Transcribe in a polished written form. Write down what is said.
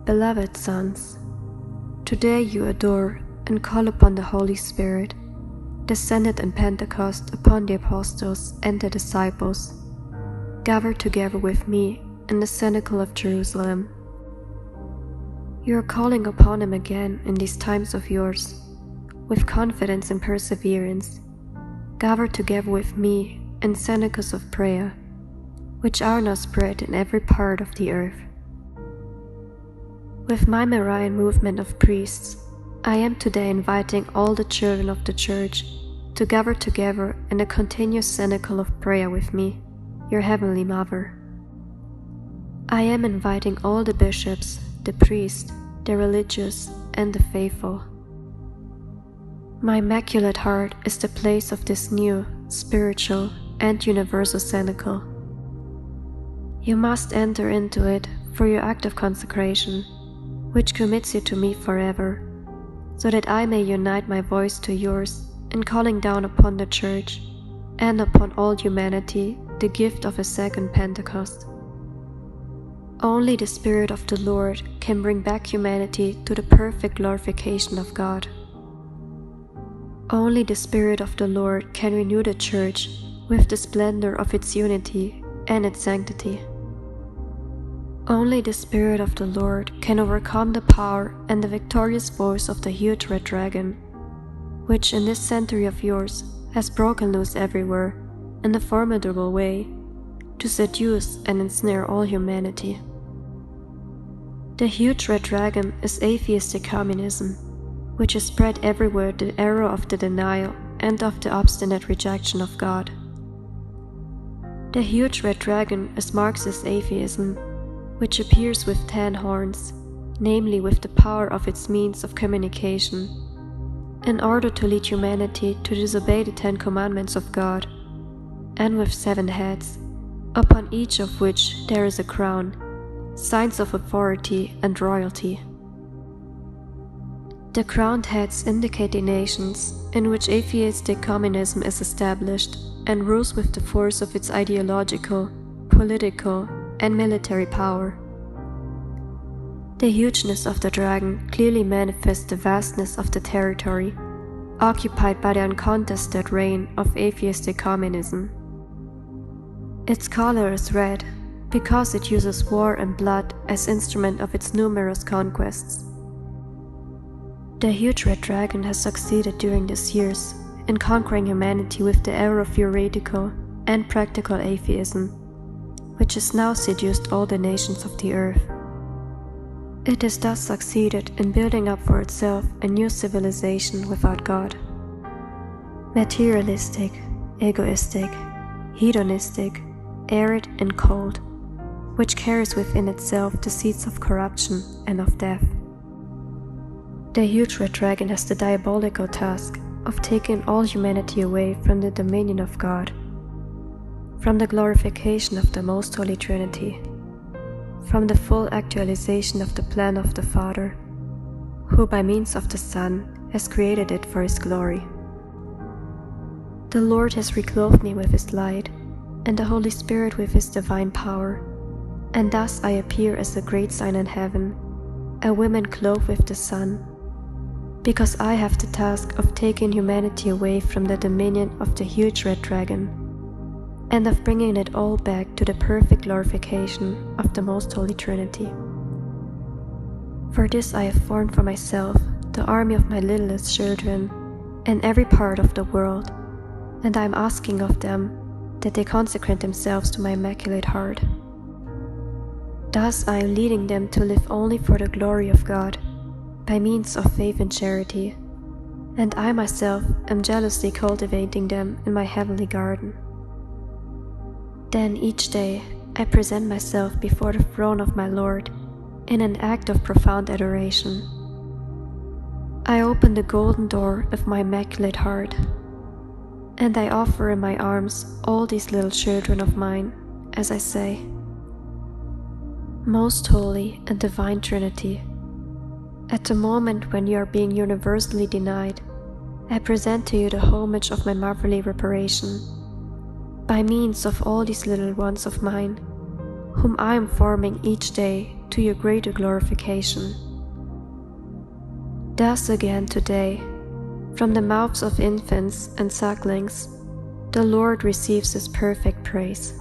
Beloved sons, today you adore and call upon the Holy Spirit, descended in Pentecost upon the apostles and the disciples, gathered together with me in the cenacle of Jerusalem. You are calling upon him again in these times of yours, with confidence and perseverance, gathered together with me in cenacles of prayer, which are now spread in every part of the earth. With my Marian movement of priests, I am today inviting all the children of the Church to gather together in a continuous cenacle of prayer with me, your Heavenly Mother. I am inviting all the bishops, the priests, the religious, and the faithful. My Immaculate Heart is the place of this new, spiritual, and universal cenacle. You must enter into it for your act of consecration, which commits you to me forever, so that I may unite my voice to yours in calling down upon the Church and upon all humanity the gift of a second Pentecost. Only the Spirit of the Lord can bring back humanity to the perfect glorification of God. Only the Spirit of the Lord can renew the Church with the splendor of its unity and its sanctity. Only the Spirit of the Lord can overcome the power and the victorious force of the huge red dragon, which in this century of yours has broken loose everywhere in a formidable way to seduce and ensnare all humanity. The huge red dragon is atheistic communism, which has spread everywhere the error of the denial and of the obstinate rejection of God. The huge red dragon is Marxist atheism, which appears with 10 horns, namely with the power of its means of communication, in order to lead humanity to disobey the 10 commandments of God, and with 7 heads, upon each of which there is a crown, signs of authority and royalty. The crowned heads indicate the nations in which atheistic communism is established and rules with the force of its ideological, political, and military power. The hugeness of the dragon clearly manifests the vastness of the territory occupied by the uncontested reign of atheistic communism. Its color is red because it uses war and blood as instrument of its numerous conquests. The huge red dragon has succeeded during these years in conquering humanity with the error of theoretical and practical atheism, which has now seduced all the nations of the earth. It has thus succeeded in building up for itself a new civilization without God. Materialistic, egoistic, hedonistic, arid and cold, which carries within itself the seeds of corruption and of death. The huge red dragon has the diabolical task of taking all humanity away from the dominion of God, from the glorification of the Most Holy Trinity, from the full actualization of the plan of the Father, who by means of the Son has created it for His glory. The Lord has reclothed me with His light, and the Holy Spirit with His divine power, and thus I appear as a great sign in heaven, a woman clothed with the sun, because I have the task of taking humanity away from the dominion of the huge red dragon, and of bringing it all back to the perfect glorification of the Most Holy Trinity. For this I have formed for myself the army of my littlest children in every part of the world, and I am asking of them that they consecrate themselves to my Immaculate Heart. Thus I am leading them to live only for the glory of God, by means of faith and charity, and I myself am jealously cultivating them in my heavenly garden. Then each day I present myself before the throne of my Lord in an act of profound adoration. I open the golden door of my Immaculate Heart, and I offer in my arms all these little children of mine, as I say, Most Holy and Divine Trinity, at the moment when you are being universally denied, I present to you the homage of my motherly reparation, by means of all these little ones of mine, whom I am forming each day to your greater glorification. Thus again today, from the mouths of infants and sucklings, the Lord receives His perfect praise.